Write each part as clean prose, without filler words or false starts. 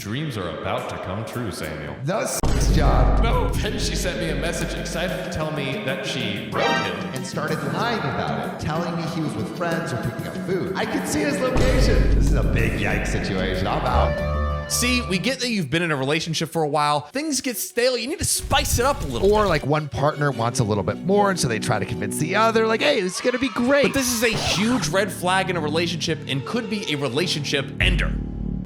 Dreams are about to come true, Samuel. No sex, John. No, then she sent me a message excited to tell me that she wrote him. And started lying about it, telling me he was with friends or picking up food. I could see his location. This is a big yikes situation. I'm out. See, we get that you've been in a relationship for a while. Things get stale. You need to spice it up a little Or bit. like one partner wants a little bit more, and so they try to convince the other, like, hey, this is gonna be great. But this is a huge red flag in a relationship and could be a relationship ender.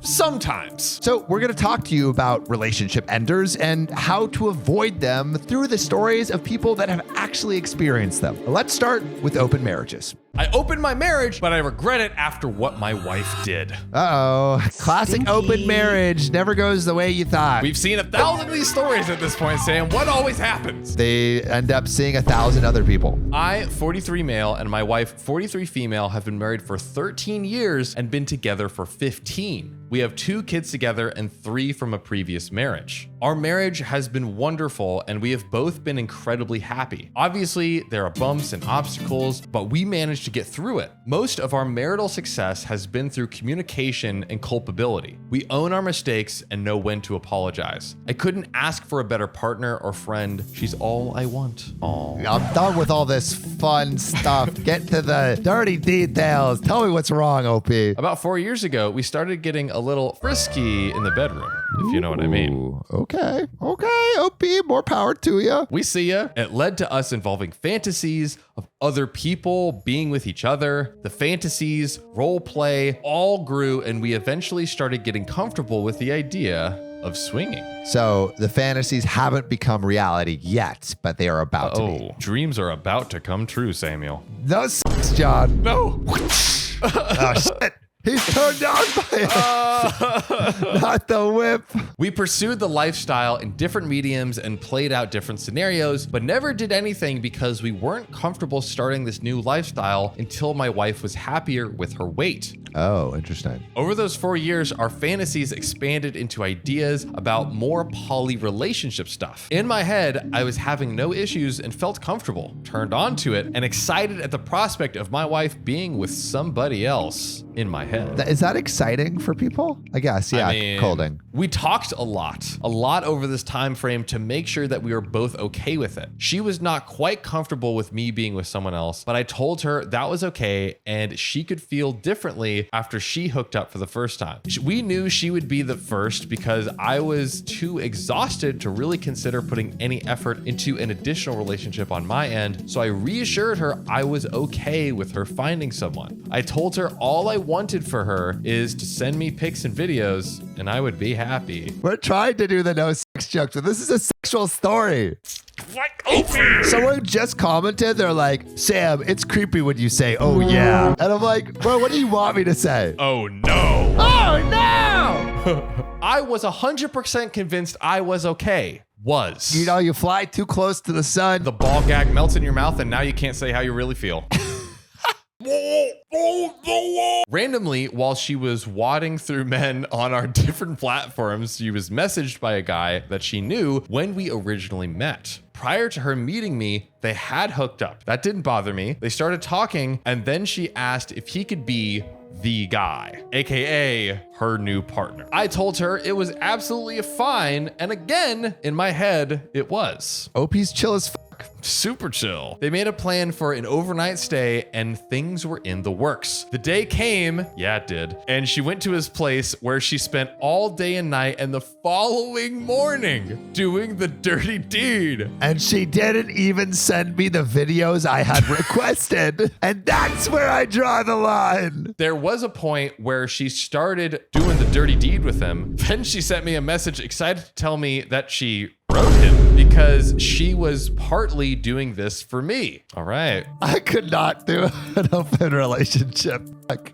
Sometimes. So we're going to talk to you about relationship enders and how to avoid them through the stories of people that have actually experienced them. Let's start with open marriages. I opened my marriage, but I regret it after what my wife did. Uh-oh. Classic open marriage never goes the way you thought. We've seen 1,000 of these stories at this point, Sam. What always happens? They end up seeing 1,000 other people. I, 43 male, and my wife, 43 female, have been married for 13 years and been together for 15. We have 2 kids together and 3 from a previous marriage. Our marriage has been wonderful and we have both been incredibly happy. Obviously, there are bumps and obstacles, but we managed to get through it. Most of our marital success has been through communication and culpability. We own our mistakes and know when to apologize. I couldn't ask for a better partner or friend. She's all I want. Aww. I'm done with all this fun stuff. Get to the dirty details. Tell me what's wrong, OP. About 4 years ago, we started getting a little frisky in the bedroom, if you know what I mean. Ooh, okay, OP, more power to you. We see ya. It led to us involving fantasies of other people being with each other. The fantasies, role play, all grew, and we eventually started getting comfortable with the idea of swinging. So the fantasies haven't become reality yet, but they are about to be. Dreams are about to come true, Samuel. No sex, John. No. Oh, shit. He's turned on by it. Not the whip. We pursued the lifestyle in different mediums and played out different scenarios, but never did anything because we weren't comfortable starting this new lifestyle until my wife was happier with her weight. Oh, interesting. Over those 4 years, our fantasies expanded into ideas about more poly relationship stuff. In my head, I was having no issues and felt comfortable, turned on to it, and excited at the prospect of my wife being with somebody else in my head. Is that exciting for people? I guess, yeah, I mean, colding. We talked a lot over this time frame to make sure that we were both okay with it. She was not quite comfortable with me being with someone else, but I told her that was okay and she could feel differently after she hooked up for the first time. We knew she would be the first because I was too exhausted to really consider putting any effort into an additional relationship on my end, so I reassured her I was okay with her finding someone. I told her all I wanted for her is to send me pics and videos and I would be happy. We're trying to do the no sex jokes, but this is a sexual story. What? Open! Someone just commented, they're like, Sam, it's creepy when you say, oh yeah. And I'm like, bro, what do you want me to say? Oh no! Oh no! I was 100% convinced I was okay. You know, you fly too close to the sun. The ball gag melts in your mouth and now you can't say how you really feel. Randomly, while she was wadding through men on our different platforms, she was messaged by a guy that she knew when we originally met. Prior to her meeting me, they had hooked up. That didn't bother me. They started talking, and then she asked if he could be the guy, aka her new partner. I told her it was absolutely fine, and again, in my head, it was. OP's chill as fuck. Super chill. They made a plan for an overnight stay and things were in the works. The day came, yeah it did, and she went to his place where she spent all day and night and the following morning doing the dirty deed. And she didn't even send me the videos I had requested. And that's where I draw the line. There was a point where she started doing the dirty deed with him. Then she sent me a message excited to tell me that she wrote him because she was partly doing this for me. All right. I could not do an open relationship.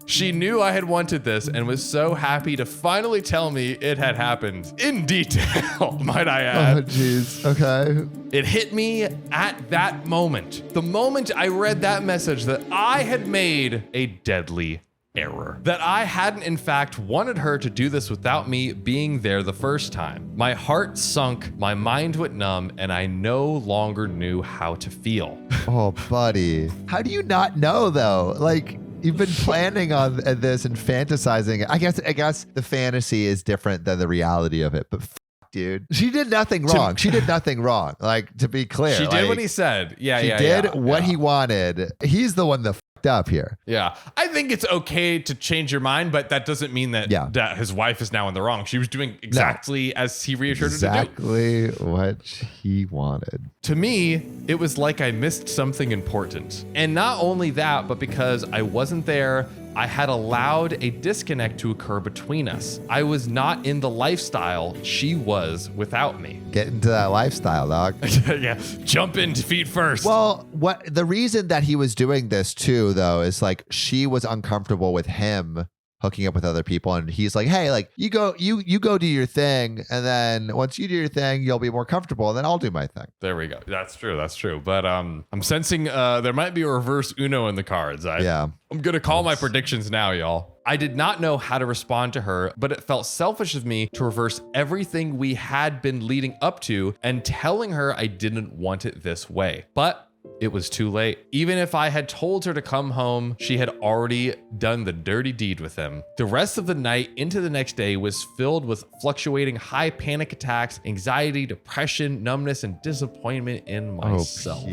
She knew I had wanted this and was so happy to finally tell me it had happened in detail, might I add. Oh, jeez. Okay. It hit me at that moment. The moment I read that message that I had made a deadly error. That I hadn't in fact wanted her to do this without me being there the first time. My heart sunk, my mind went numb, and I no longer knew how to feel. Oh, buddy. How do you not know though? Like, You've been planning on this and fantasizing. I guess the fantasy is different than the reality of it, but dude, she did nothing wrong. She did nothing wrong. Like, to be clear, She did what he said. Yeah, she did what he wanted. He's the one that fucked up here. Yeah. I think it's okay to change your mind, but that doesn't mean that, that his wife is now in the wrong. She was doing exactly as he reassured her to do. Exactly what he wanted. To me, it was like I missed something important. And not only that, but because I wasn't there, I had allowed a disconnect to occur between us. I was not in the lifestyle she was without me. Get into that lifestyle, dog. Yeah, jump into feet first. Well, what the reason that he was doing this too, though, is like she was uncomfortable with him hooking up with other people, and he's like, hey, like you go do your thing, and then once you do your thing, you'll be more comfortable, and then I'll do my thing. There we go. That's true. But I'm sensing there might be a reverse Uno in the cards. I'm gonna call my predictions now, y'all. I did not know how to respond to her, but it felt selfish of me to reverse everything we had been leading up to and telling her I didn't want it this way. But it was too late. Even if I had told her to come home, she had already done the dirty deed with him. The rest of the night into the next day was filled with fluctuating high panic attacks, anxiety, depression, numbness, and disappointment in myself.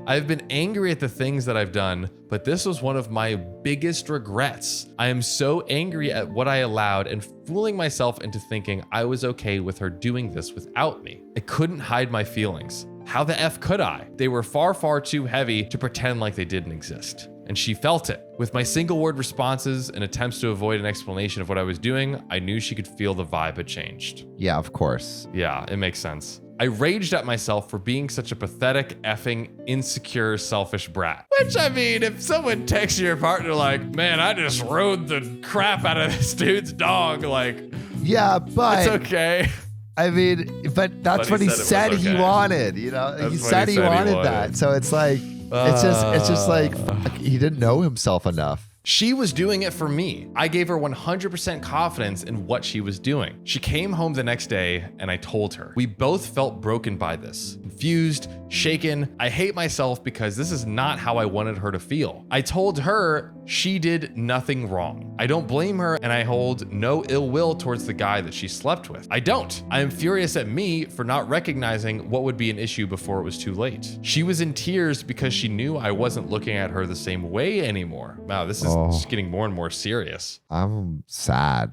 I've been angry at the things that I've done, but this was one of my biggest regrets. I am so angry at what I allowed and fooling myself into thinking I was okay with her doing this without me. I couldn't hide my feelings. How the F could I? They were far, far too heavy to pretend like they didn't exist. And she felt it. With my single word responses and attempts to avoid an explanation of what I was doing, I knew she could feel the vibe had changed. Yeah, of course. Yeah, it makes sense. I raged at myself for being such a pathetic, effing, insecure, selfish brat. Which, I mean, if someone texts your partner like, man, I just rode the crap out of this dude's dog, like, yeah, but it's okay. I mean, but that's what he said he wanted, you know? He said he wanted that. So it's like, it's just like, fuck, he didn't know himself enough. She was doing it for me. I gave her 100% confidence in what she was doing. She came home the next day and I told her. We both felt broken by this. Confused, shaken. I hate myself because this is not how I wanted her to feel. I told her she did nothing wrong. I don't blame her and I hold no ill will towards the guy that she slept with. I don't. I am furious at me for not recognizing what would be an issue before it was too late. She was in tears because she knew I wasn't looking at her the same way anymore. Wow, this is just getting more and more serious. I'm sad.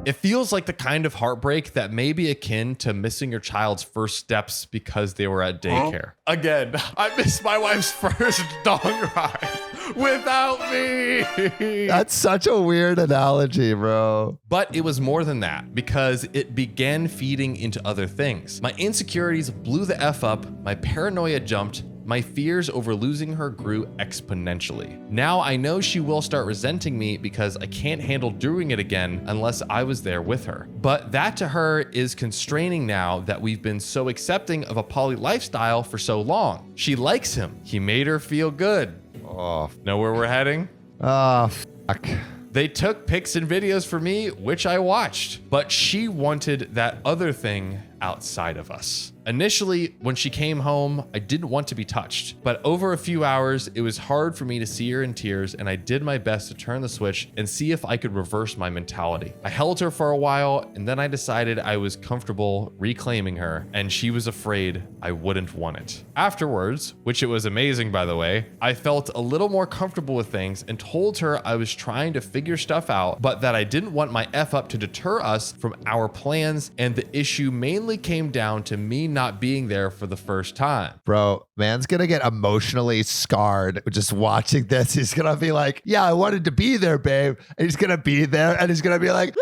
It feels like the kind of heartbreak that may be akin to missing your child's first steps because they were at daycare. Again, I missed my wife's first dog ride without me. That's such a weird analogy, bro. But it was more than that because it began feeding into other things. My insecurities blew the F up, my paranoia jumped, my fears over losing her grew exponentially. Now I know she will start resenting me because I can't handle doing it again unless I was there with her. But that to her is constraining now that we've been so accepting of a poly lifestyle for so long. She likes him. He made her feel good. Know where we're heading? Fuck. They took pics and videos for me, which I watched, but she wanted that other thing outside of us. Initially, when she came home, I didn't want to be touched, but over a few hours, it was hard for me to see her in tears, and I did my best to turn the switch and see if I could reverse my mentality. I held her for a while, and then I decided I was comfortable reclaiming her, and she was afraid I wouldn't want it. Afterwards, which it was amazing by the way, I felt a little more comfortable with things and told her I was trying to figure stuff out, but that I didn't want my F up to deter us from our plans, and the issue mainly came down to me not being there for the first time. Bro, man's gonna get emotionally scarred just watching this. He's gonna be like, yeah, I wanted to be there, babe. And he's gonna be there and he's gonna be like,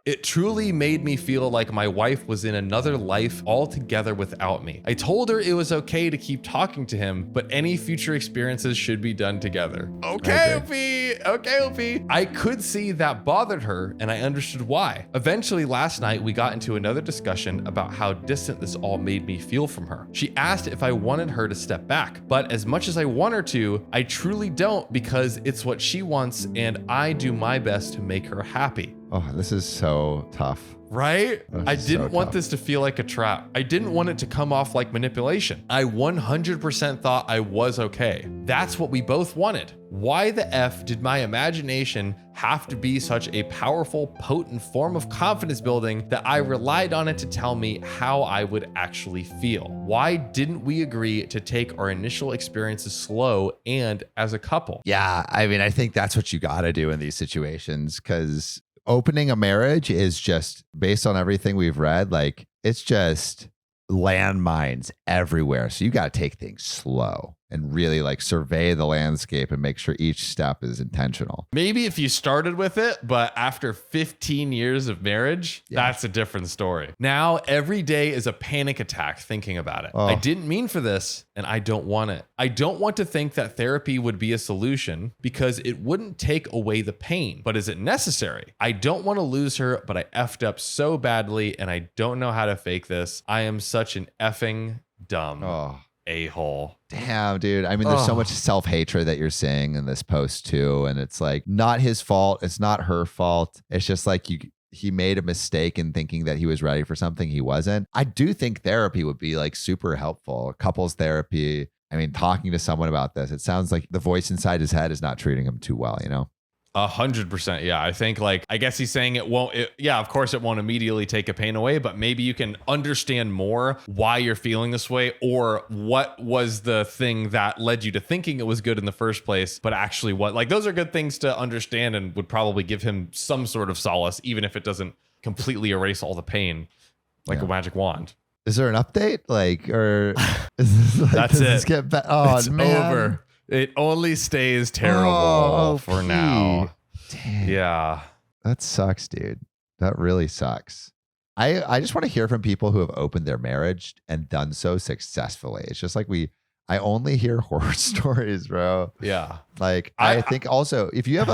It truly made me feel like my wife was in another life altogether without me. I told her it was okay to keep talking to him, but any future experiences should be done together. Okay, OP. I could see that bothered her, and I understood why. Eventually, last night, we got into another discussion about how distant this all made me feel from her. She asked if I wanted her to step back, but as much as I want her to, I truly don't because it's what she wants, and I do my best to make her happy. oh, this is so tough. Right? That's I so didn't want dumb. this to feel like a trap. I didn't want it to come off like manipulation. I 100% thought I was okay. That's what we both wanted. Why the F did my imagination have to be such a powerful, potent form of confidence building that I relied on it to tell me how I would actually feel? Why didn't we agree to take our initial experiences slow and as a couple? Yeah, I mean, I think that's what you got to do in these situations, because opening a marriage is just, based on everything we've read, like it's just landmines everywhere. So you got to take things slow and really like survey the landscape and make sure each step is intentional. Maybe if you started with it, but after 15 years of marriage, that's a different story. Now, every day is a panic attack thinking about it. Oh. I didn't mean for this, and I don't want it. I don't want to think that therapy would be a solution because it wouldn't take away the pain. But is it necessary? I don't want to lose her, but I effed up so badly, and I don't know how to fake this. I am such an effing dumb a-hole. Damn, dude. I mean, there's so much self-hatred that you're seeing in this post too. And it's like not his fault. It's not her fault. It's just like he made a mistake in thinking that he was ready for something he wasn't. I do think therapy would be like super helpful. Couples therapy. I mean, talking to someone about this, it sounds like the voice inside his head is not treating him too well, you know? 100%. Yeah. I think I guess he's saying of course it won't immediately take a pain away, but maybe you can understand more why you're feeling this way, or what was the thing that led you to thinking it was good in the first place, but actually those are good things to understand and would probably give him some sort of solace, even if it doesn't completely erase all the pain like a magic wand. Is there an update? Or is this That's does it. This get oh, It's man. over. It only stays terrible for Pete. now. Damn. Yeah. That sucks, dude. That really sucks. I just want to hear from people who have opened their marriage and done so successfully. It's just like I only hear horror stories, bro. Yeah. Like I think also if you have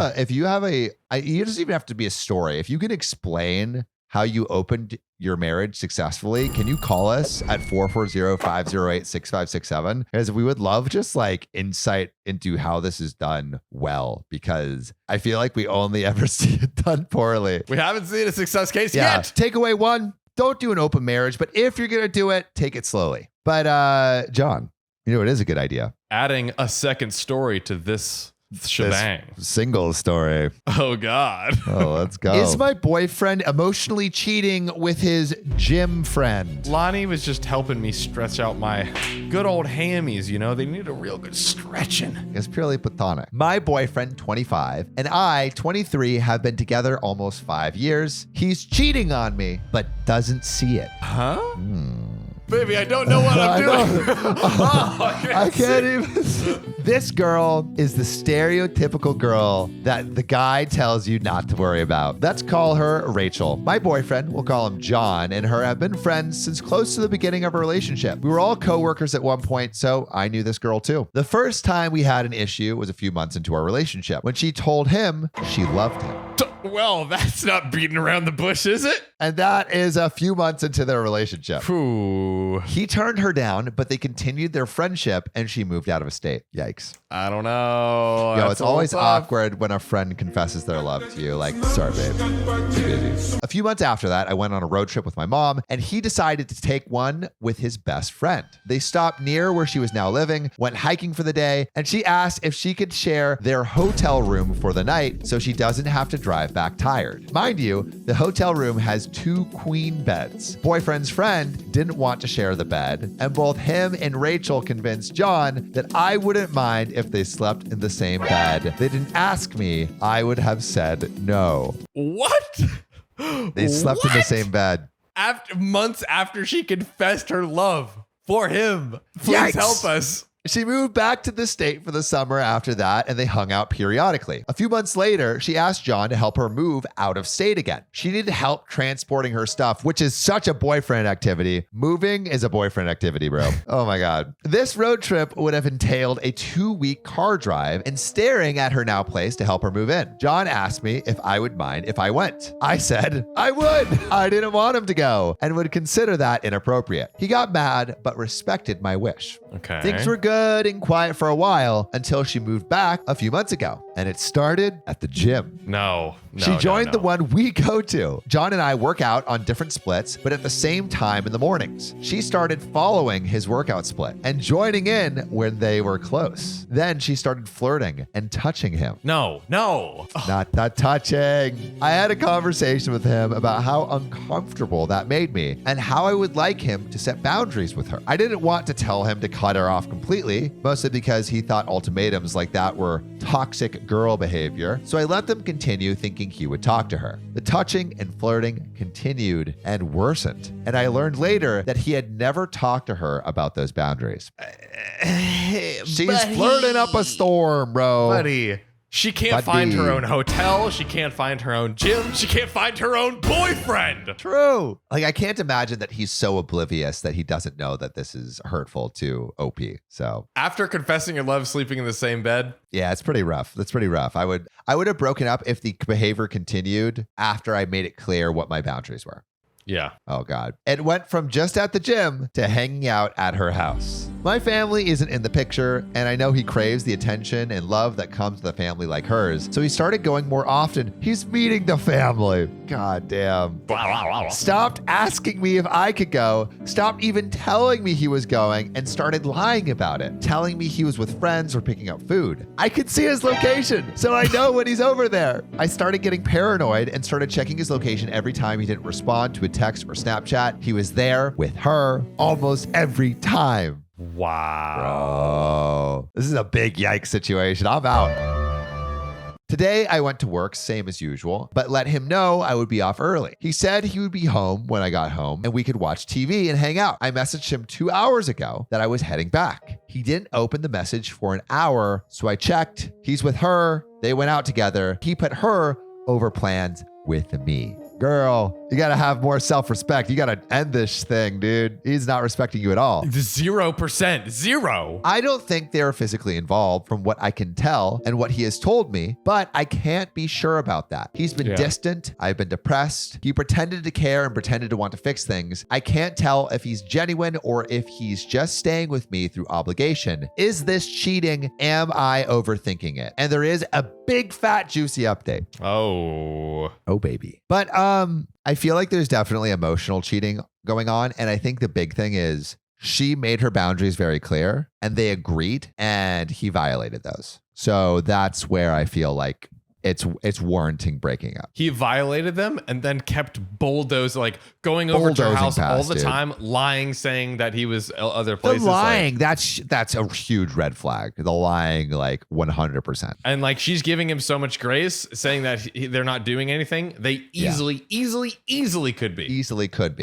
you just even have to be a story. If you can explain how you opened your marriage successfully, can you call us at 440-508-6567? Because we would love just like insight into how this is done well, because I feel like we only ever see it done poorly. We haven't seen a success case Yeah. yet. Takeaway one, don't do an open marriage, but if you're going to do it, take it slowly. But John, you know, it is a good idea. Adding a second story to this shebang. This single story. Oh, God. Oh, let's go. Is my boyfriend emotionally cheating with his gym friend? Lonnie was just helping me stretch out my good old hammies, you know? They need a real good stretching. It's purely platonic. My boyfriend, 25, and I, 23, have been together almost 5 years. He's cheating on me, but doesn't see it. Huh? Baby, I don't know what I'm doing. I can't even. This girl is the stereotypical girl that the guy tells you not to worry about. Let's call her Rachel. My boyfriend, we'll call him John, and her have been friends since close to the beginning of our relationship. We were all coworkers at one point, so I knew this girl too. The first time we had an issue was a few months into our relationship when she told him she loved him. Well, that's not beating around the bush, is it? And that is a few months into their relationship. Ooh. He turned her down, but they continued their friendship and she moved out of state. Yikes. I don't know. Yo, That's it's a little always tough. awkward when a friend confesses their love to you. Like, sorry, babe. Too busy. A few months after that, I went on a road trip with my mom, and he decided to take one with his best friend. They stopped near where she was now living, went hiking for the day, and she asked if she could share their hotel room for the night so she doesn't have to drive back tired. Mind you, the hotel room has 2 queen beds. Boyfriend's friend didn't want to share the bed, and both him and Rachel convinced John that I wouldn't mind if they slept in the same bed. They didn't ask me. I would have said no. What? They slept in the same bed. Months after she confessed her love for him. Please Yikes. help us. She moved back to the state for the summer after that, and they hung out periodically. A few months later, she asked John to help her move out of state again. She needed help transporting her stuff, which is such a boyfriend activity. Moving is a boyfriend activity, bro. Oh my God. This road trip would have entailed a 2-week car drive and staring at her now place to help her move in. John asked me if I would mind if I went. I said I would. I didn't want him to go and would consider that inappropriate. He got mad, but respected my wish. Okay. Things were good good and quiet for a while until she moved back a few months ago. And it started at the gym. No. She joined the one we go to. John and I work out on different splits, but at the same time in the mornings. She started following his workout split and joining in when they were close. Then she started flirting and touching him. No. Not touching. I had a conversation with him about how uncomfortable that made me and how I would like him to set boundaries with her. I didn't want to tell him to cut her off completely, mostly because he thought ultimatums like that were toxic girl behavior. So I let them continue thinking he would talk to her. The touching and flirting continued and worsened. And I learned later that he had never talked to her about those boundaries. She's flirting up a storm, bro. Buddy. She can't find her own hotel. She can't find her own gym. She can't find her own boyfriend. True. Like, I can't imagine that he's so oblivious that he doesn't know that this is hurtful to OP. So after confessing your love, sleeping in the same bed. Yeah, it's pretty rough. That's pretty rough. I would have broken up if the behavior continued after I made it clear what my boundaries were. Yeah. Oh, God. It went from just at the gym to hanging out at her house. My family isn't in the picture, and I know he craves the attention and love that comes with a family like hers. So he started going more often. He's meeting the family. God damn. Stopped asking me if I could go, stopped even telling me he was going, and started lying about it, telling me he was with friends or picking up food. I could see his location, so I know when he's over there. I started getting paranoid and started checking his location every time he didn't respond to a text or Snapchat. He was there with her almost every time. Wow. Bro, this is a big yikes situation. I'm out. Today, I went to work, same as usual, but let him know I would be off early. He said he would be home when I got home and we could watch TV and hang out. I messaged him 2 hours ago that I was heading back. He didn't open the message for an hour, so I checked. He's with her. They went out together. He put her over plans with me. Girl, you gotta have more self-respect. You gotta end this thing, dude. He's not respecting you at all. 0%. Zero. I don't think they're physically involved from what I can tell and what he has told me, but I can't be sure about that. He's been distant. I've been depressed. He pretended to care and pretended to want to fix things. I can't tell if he's genuine or if he's just staying with me through obligation. Is this cheating? Am I overthinking it? And there is a big fat juicy update. Oh, baby. But I feel like there's definitely emotional cheating going on. And I think the big thing is she made her boundaries very clear and they agreed and he violated those. So that's where I feel like it's warranting breaking up. He violated them and then kept going over to her house all the time, lying, saying that he was other places. The lying, that's a huge red flag. The lying, 100%. And she's giving him so much grace, saying that they're not doing anything. They easily could be. Easily could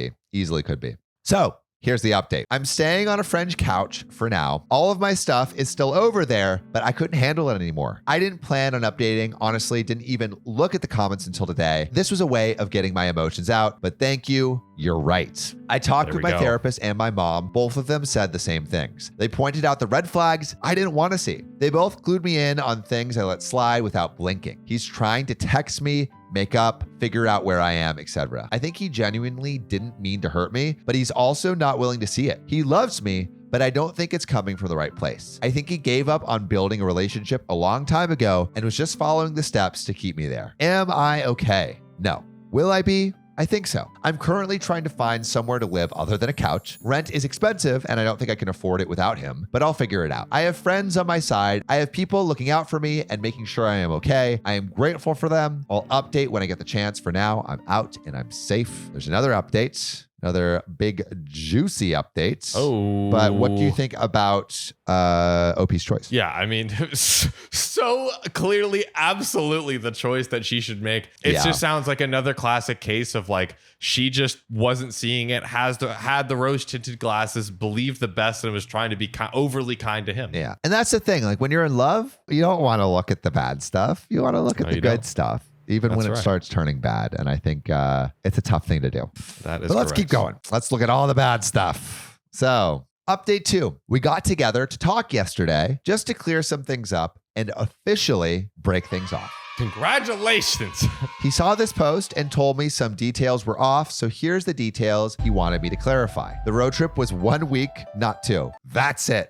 be. So here's the update. I'm staying on a friend's couch for now. All of my stuff is still over there, but I couldn't handle it anymore. I didn't plan on updating. Honestly, didn't even look at the comments until today. This was a way of getting my emotions out, but thank you. You're right. I talked with my therapist and my mom. Both of them said the same things. They pointed out the red flags I didn't want to see. They both clued me in on things I let slide without blinking. He's trying to text me, make up, figure out where I am, etc. I think he genuinely didn't mean to hurt me, but he's also not willing to see it. He loves me, but I don't think it's coming from the right place. I think he gave up on building a relationship a long time ago and was just following the steps to keep me there. Am I okay? No. Will I be? I think so. I'm currently trying to find somewhere to live other than a couch. Rent is expensive and I don't think I can afford it without him, but I'll figure it out. I have friends on my side. I have people looking out for me and making sure I am okay. I am grateful for them. I'll update when I get the chance. For now, I'm out and I'm safe. There's another update. Another big juicy update. Oh. But what do you think about OP's choice? Yeah, I mean, so clearly, absolutely the choice that she should make. It just sounds like another classic case of she just wasn't seeing it, had the rose-tinted glasses, believed the best, and was trying to be overly kind to him. Yeah. And that's the thing. When you're in love, you don't want to look at the bad stuff. You want to look at the good stuff. Even when it starts turning bad. And I think it's a tough thing to do. That is But let's keep going. Let's look at all the bad stuff. So, update 2. We got together to talk yesterday just to clear some things up and officially break things off. Congratulations. He saw this post and told me some details were off, so here's the details he wanted me to clarify. The road trip was 1 week, not 2. That's it.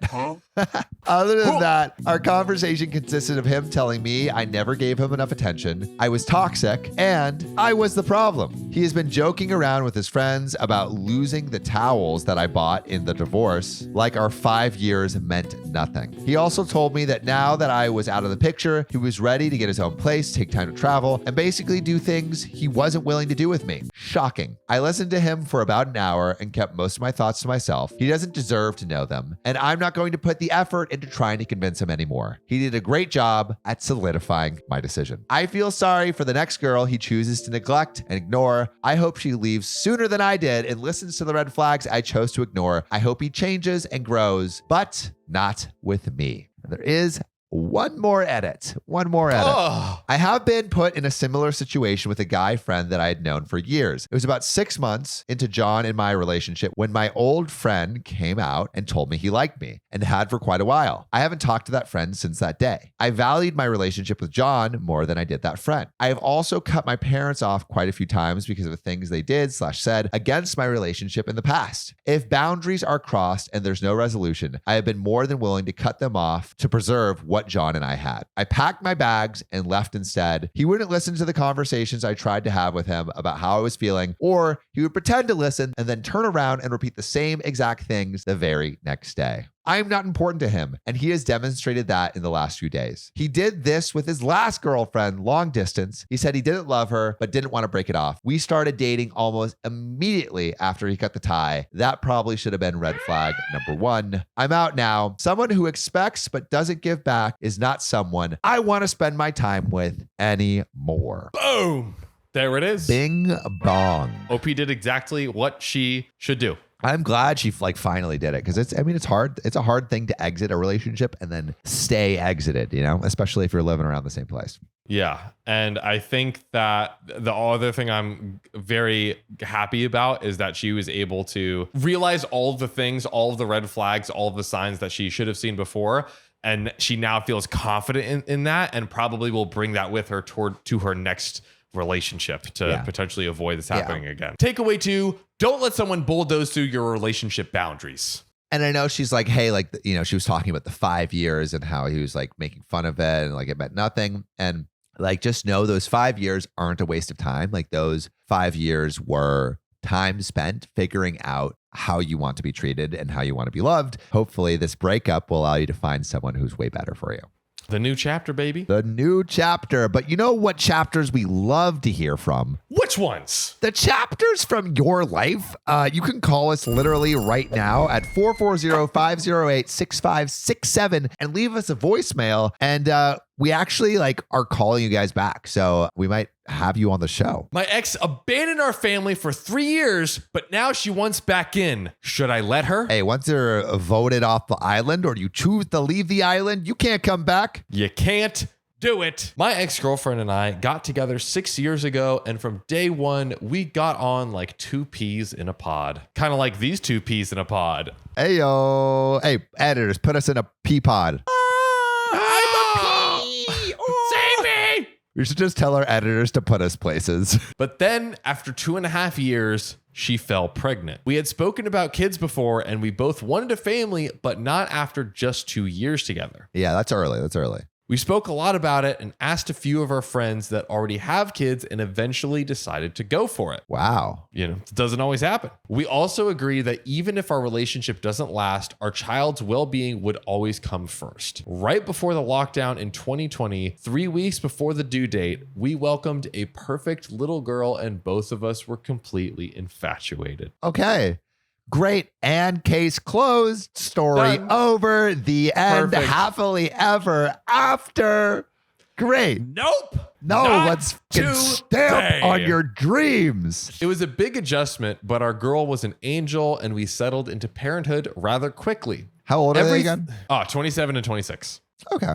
Other than that, our conversation consisted of him telling me I never gave him enough attention, I was toxic, and I was the problem. He has been joking around with his friends about losing the towels that I bought in the divorce, like our 5 years meant nothing. He also told me that now that I was out of the picture, he was ready to get his own place, take time to travel, and basically do things he wasn't willing to do with me. Shocking. I listened to him for about an hour and kept most of my thoughts to myself. He doesn't deserve to know them, and I'm not going to put the effort into trying to convince him anymore. He did a great job at solidifying my decision. I feel sorry for the next girl he chooses to neglect and ignore. I hope she leaves sooner than I did and listens to the red flags I chose to ignore. I hope he changes and grows, but not with me. There is one more edit. Oh. I have been put in a similar situation with a guy friend that I had known for years. It was about 6 months into John and my relationship when my old friend came out and told me he liked me and had for quite a while. I haven't talked to that friend since that day. I valued my relationship with John more than I did that friend. I have also cut my parents off quite a few times because of the things they did/said against my relationship in the past. If boundaries are crossed and there's no resolution, I have been more than willing to cut them off to preserve what John and I had. I packed my bags and left instead. He wouldn't listen to the conversations I tried to have with him about how I was feeling, or he would pretend to listen and then turn around and repeat the same exact things the very next day. I am not important to him, and he has demonstrated that in the last few days. He did this with his last girlfriend, long distance. He said he didn't love her, but didn't want to break it off. We started dating almost immediately after he cut the tie. That probably should have been red flag number 1. I'm out now. Someone who expects but doesn't give back is not someone I want to spend my time with anymore. Boom. There it is. Bing bong. OP did exactly what she should do. I'm glad she finally did it, because it's hard. It's a hard thing to exit a relationship and then stay exited, especially if you're living around the same place. Yeah. And I think that the other thing I'm very happy about is that she was able to realize all of the things, all of the red flags, all of the signs that she should have seen before. And she now feels confident in that, and probably will bring that with her to her next relationship to potentially avoid this happening again. Takeaway 2, don't let someone bulldoze through your relationship boundaries. And I know she's like, hey, she was talking about the 5 years and how he was making fun of it and it meant nothing. And just know those 5 years aren't a waste of time. Those 5 years were time spent figuring out how you want to be treated and how you want to be loved. Hopefully this breakup will allow you to find someone who's way better for you. The new chapter, baby. The new chapter. But you know what chapters we love to hear from? Which ones? The chapters from your life. You can call us literally right now at 440-508-6567 and leave us a voicemail. And we actually are calling you guys back. So we might have you on the show. My ex abandoned our family for 3 years, but now she wants back in. Should I let her? Hey, once you're voted off the island or you choose to leave the island, you can't come back. You can't do it. My ex-girlfriend and I got together 6 years ago, and from day one, we got on like 2 peas in a pod. Kind of like these 2 peas in a pod. Hey, yo. Hey, editors, put us in a pea pod. I'm a pea. Save me. We should just tell our editors to put us places. But then, after 2.5 years, she fell pregnant. We had spoken about kids before, and we both wanted a family, but not after just 2 years together. Yeah, that's early. We spoke a lot about it and asked a few of our friends that already have kids and eventually decided to go for it. Wow. It doesn't always happen. We also agree that even if our relationship doesn't last, our child's well-being would always come first. Right before the lockdown in 2020, 3 weeks before the due date, we welcomed a perfect little girl, and both of us were completely infatuated. Okay. Great. And case closed. Story Done. over. The end. Perfect. Happily ever after. Great. Nope. No, Not let's get stamp today. on your dreams. It was a big adjustment, but our girl was an angel, and we settled into parenthood rather quickly. How old are they again? 27 and 26. Okay.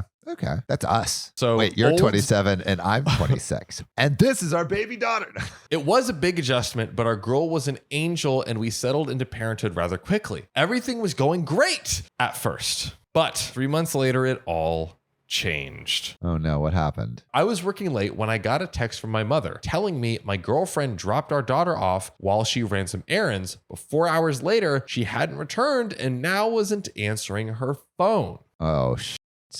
That's us. So wait, you're old- 27 and I'm 26. And this is our baby daughter. It was a big adjustment, but our girl was an angel, and we settled into parenthood rather quickly. Everything was going great at first, but 3 months later, it all changed. Oh no, what happened? I was working late when I got a text from my mother telling me my girlfriend dropped our daughter off while she ran some errands, but 4 hours later, she hadn't returned and now wasn't answering her phone. Oh, shit.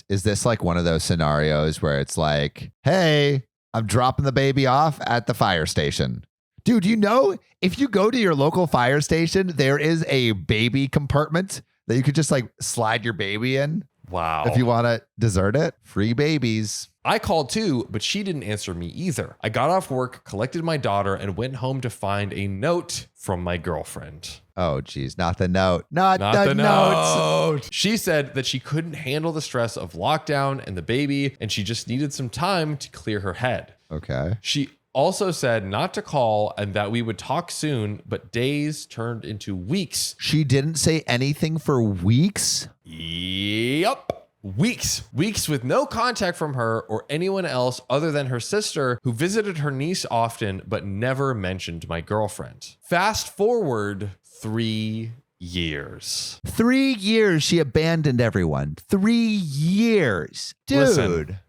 Is this like one of those scenarios where it's like, hey, I'm dropping the baby off at the fire station? Dude, you know, if you go to your local fire station, there is a baby compartment that you could just like slide your baby in. Wow. If you want to desert it, free babies. I called too, but she didn't answer me either. I got off work, collected my daughter, and went home to find a note from my girlfriend. Oh, geez. Not the note. Not the notes. Note. She said that she couldn't handle the stress of lockdown and the baby, and she just needed some time to clear her head. Okay. She also said not to call and that we would talk soon, but days turned into weeks. She didn't say anything for weeks? Yup. Weeks with no contact from her or anyone else other than her sister, who visited her niece often but never mentioned my girlfriend. Fast forward 3 years. 3 years she abandoned everyone. 3 years. Dude. Listen,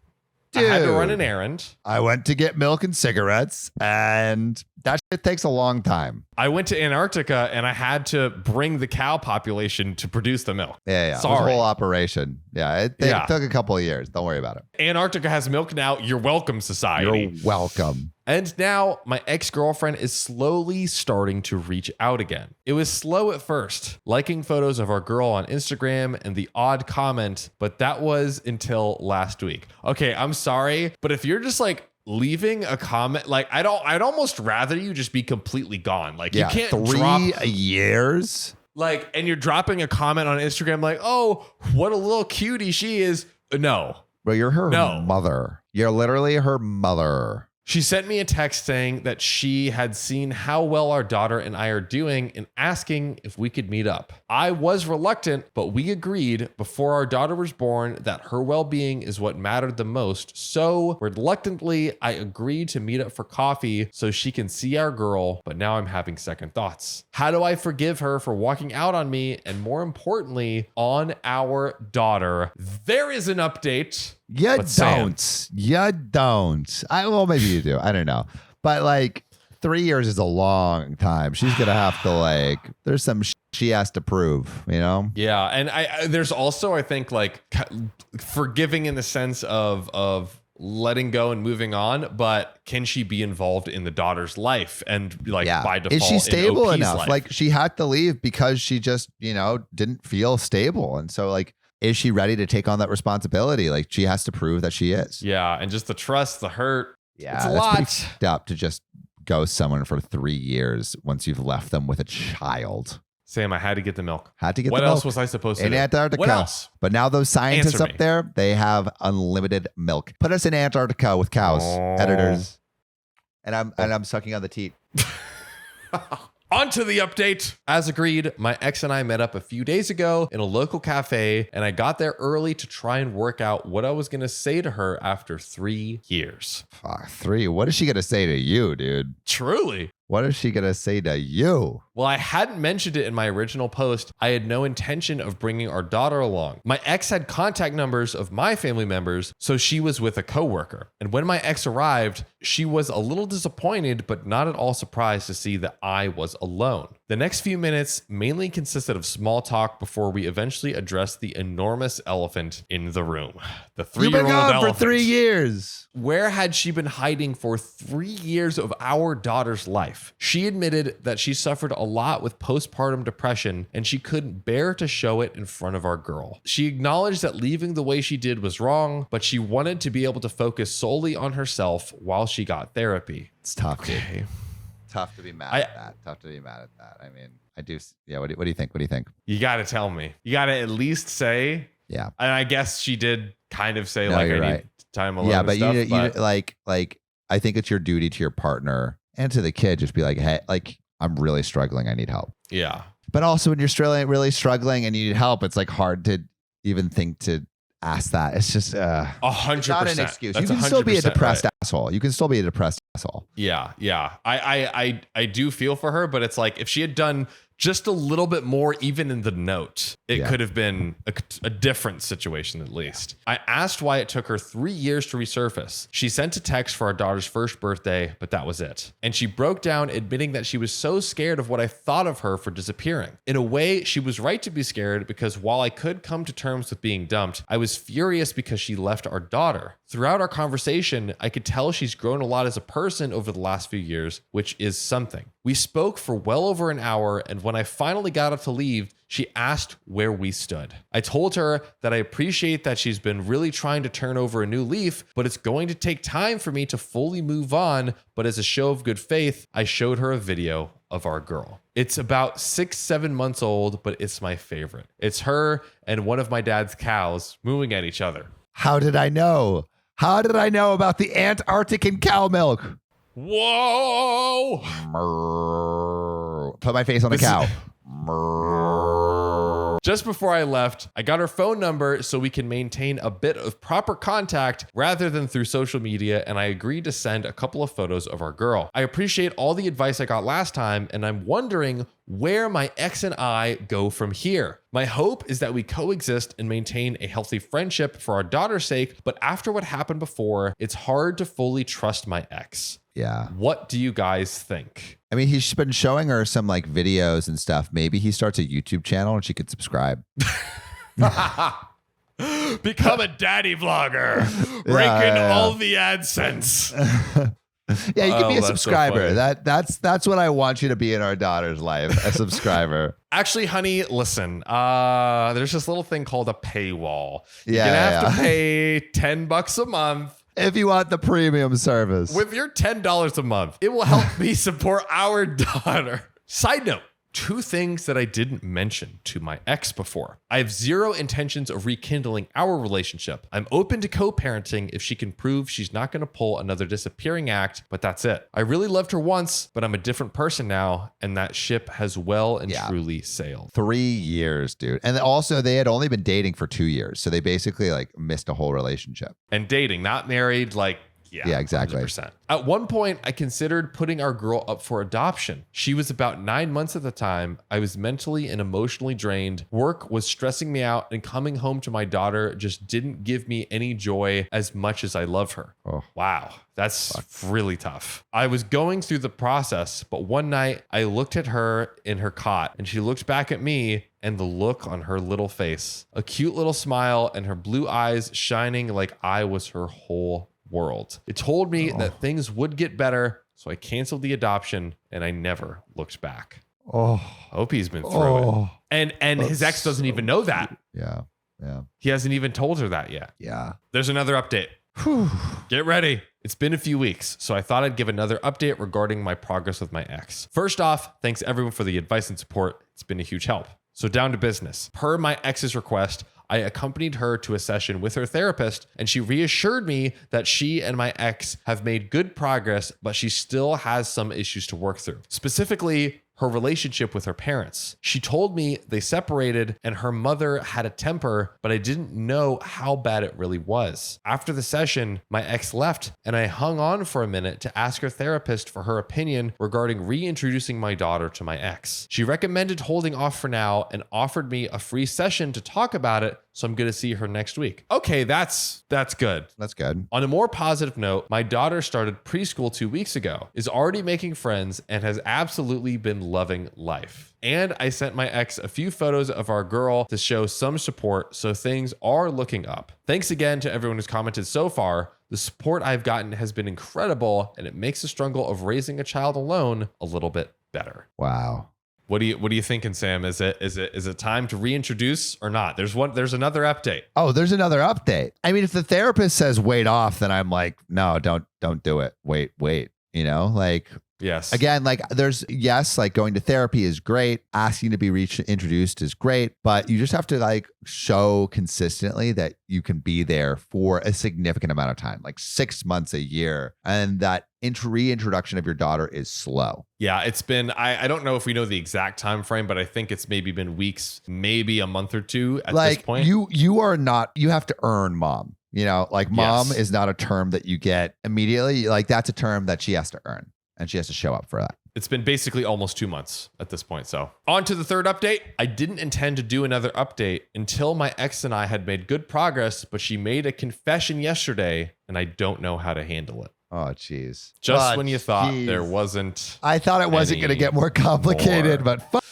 I had to run an errand. I went to get milk and cigarettes, and that shit takes a long time. I went to Antarctica and I had to bring the cow population to produce the milk. Yeah. It was a Sorry. whole operation. Yeah. It took a couple of years. Don't worry about it. Antarctica has milk now. You're welcome, society. You're welcome. And now my ex-girlfriend is slowly starting to reach out again. It was slow at first, liking photos of our girl on Instagram and the odd comment, but that was until last week. Okay, I'm sorry, but if you're just like leaving a comment, like I'd almost rather you just be completely gone. Like you can't 3 years. Like, and you're dropping a comment on Instagram like, oh, what a little cutie she is. No. Bro, you're her No. mother. You're literally her mother. She sent me a text saying that she had seen how well our daughter and I are doing and asking if we could meet up. I was reluctant, but we agreed before our daughter was born that her well-being is what mattered the most. So reluctantly, I agreed to meet up for coffee so she can see our girl, but now I'm having second thoughts. How do I forgive her for walking out on me and, more importantly, on our daughter? There is an update. You But Sam- don't. You don't. Well, maybe you do. I don't know. But like 3 years is a long time. She's going to have to like, there's some she has to prove, you know? Yeah. And I there's also, I think, like forgiving in the sense of letting go and moving on, but can she be involved in the daughter's life and like by default? Is she stable in OP's enough? life? Like she had to leave because she just, didn't feel stable. And so like, is she ready to take on that responsibility? Like she has to prove that she is. Yeah. And just the trust, the hurt. Yeah, it's a that's lot. pretty fucked up to just ghost someone for 3 years once you've left them with a child. Sam, I had to get the milk. Had to get What the else milk was I supposed to in do? Antarctica. What else? But now those scientists Answer up me. there, they have unlimited milk. Put us in Antarctica with cows, Oh. editors. And I'm sucking on the teat. On to the update. As agreed, my ex and I met up a few days ago in a local cafe, and I got there early to try and work out what I was going to say to her after 3 years. Fuck, 3. What is she gonna say to you, dude? Truly. What is she gonna say to you? Well, I hadn't mentioned it in my original post. I had no intention of bringing our daughter along. My ex had contact numbers of my family members, so she was with a coworker. And when my ex arrived, she was a little disappointed, but not at all surprised to see that I was alone. The next few minutes mainly consisted of small talk before we eventually addressed the enormous elephant in the room. The You've been 3-year-old gone elephant. for 3 years. Where had she been hiding for 3 years of our daughter's life? She admitted that she suffered a lot with postpartum depression and she couldn't bear to show it in front of our girl. She acknowledged that leaving the way she did was wrong, but she wanted to be able to focus solely on herself while she got therapy. It's tough, dude. Okay. Tough to be mad at that. Tough to be mad at that. I mean, I do. Yeah. What do you think? What do you think? You got to tell me. You got to at least say, Yeah. and I guess she did kind of say No, like, I you're need right. time alone. Yeah, and but stuff, you like I think it's your duty to your partner and to the kid. Just be like, hey, like I'm really struggling. I need help. yeah. But also when you're really struggling and you need help, it's like hard to even think to ask that. It's just 100%. not an excuse. That's You can still be a 100% depressed right. asshole. You can still be a depressed asshole. Yeah, yeah. I do feel for her, but it's like if she had done just a little bit more, even in the note. It Yeah. could have been a different situation, at least. I asked why it took her 3 years to resurface. She sent a text for our daughter's first birthday, but that was it. And she broke down, admitting that she was so scared of what I thought of her for disappearing. In a way, she was right to be scared, because while I could come to terms with being dumped, I was furious because she left our daughter. Throughout our conversation, I could tell she's grown a lot as a person over the last few years, which is something. We spoke for well over an hour, and when I finally got up to leave, she asked where we stood. I told her that I appreciate that she's been really trying to turn over a new leaf, but it's going to take time for me to fully move on. But as a show of good faith, I showed her a video of our girl. It's about 6-7 months old, but it's my favorite. It's her and one of my dad's cows mooing at each other. How did I know? How did I know about the Antarctic and cow milk? Whoa! Put my face on the cow. Just before I left, I got her phone number so we can maintain a bit of proper contact rather than through social media, and I agreed to send a couple of photos of our girl. I appreciate all the advice I got last time, and I'm wondering where my ex and I go from here. My hope is that we coexist and maintain a healthy friendship for our daughter's sake, but after what happened before, it's hard to fully trust my ex. Yeah. What do you guys think? I mean, he's been showing her some like videos and stuff. Maybe he starts a YouTube channel and she could subscribe. Become a daddy vlogger. Rake in all the AdSense. Yeah, you can be a that's so subscriber. funny. That's what I want you to be in our daughter's life, a subscriber. Actually, honey, listen. There's this little thing called a paywall. You're Yeah, gonna have yeah. to pay $10 a month. If you want the premium service. With your $10 a month, it will help me support our daughter. Side note. 2 things that I didn't mention to my ex before. I have zero intentions of rekindling our relationship. I'm open to co-parenting if she can prove she's not going to pull another disappearing act, but that's it. I really loved her once, but I'm a different person now, and that ship has well and truly sailed. 3 years, dude. And also they had only been dating for 2 years. So they basically like missed a whole relationship. And dating, not married, like, Yeah, exactly. 100%. At one point, I considered putting our girl up for adoption. She was about 9 months at the time. I was mentally and emotionally drained. Work was stressing me out, and coming home to my daughter just didn't give me any joy as much as I love her. Oh. Wow, that's really tough. I was going through the process, but one night I looked at her in her cot, and she looked back at me, and the look on her little face, a cute little smile, and her blue eyes shining like I was her whole world. It told me that things would get better, so I canceled the adoption, and I never looked back. Oh. I hope he's been through it. And his ex doesn't even know that. Yeah. Yeah. He hasn't even told her that yet. Yeah. There's another update. Get ready. It's been a few weeks, so I thought I'd give another update regarding my progress with my ex. First off, thanks everyone for the advice and support. It's been a huge help. So down to business. Per my ex's request, I accompanied her to a session with her therapist, and she reassured me that she and my ex have made good progress, but she still has some issues to work through. Specifically, her relationship with her parents. She told me they separated and her mother had a temper, but I didn't know how bad it really was. After the session, my ex left, and I hung on for a minute to ask her therapist for her opinion regarding reintroducing my daughter to my ex. She recommended holding off for now and offered me a free session to talk about it, so I'm going to see her next week. Okay, that's good. That's good. On a more positive note, my daughter started preschool 2 weeks ago, is already making friends, and has absolutely been loving life. And I sent my ex a few photos of our girl to show some support, so things are looking up. Thanks again to everyone who's commented so far. The support I've gotten has been incredible, and it makes the struggle of raising a child alone a little bit better. Wow. What are you thinking, Sam? Is it time to reintroduce or not? There's another update. Oh, there's another update. I mean, if the therapist says wait off, then I'm like, no, don't do it. Wait. You know, like, Yes. again, like like going to therapy is great. Asking to be introduced is great, but you just have to like show consistently that you can be there for a significant amount of time, like 6 months, a year. And that reintroduction of your daughter is slow. Yeah, it's been, I don't know if we know the exact time frame, but I think it's maybe been weeks, maybe a month or two at Like this point. you are not, you have to earn mom. You know, like mom Yes. is not a term that you get immediately. Like that's a term that she has to earn, and she has to show up for that. It's been basically almost 2 months at this point. So on to the third update. I didn't intend to do another update until my ex and I had made good progress, but she made a confession yesterday and I don't know how to handle it. Oh, jeez. Just when you thought there wasn't. I thought it wasn't going to get more complicated, but fuck.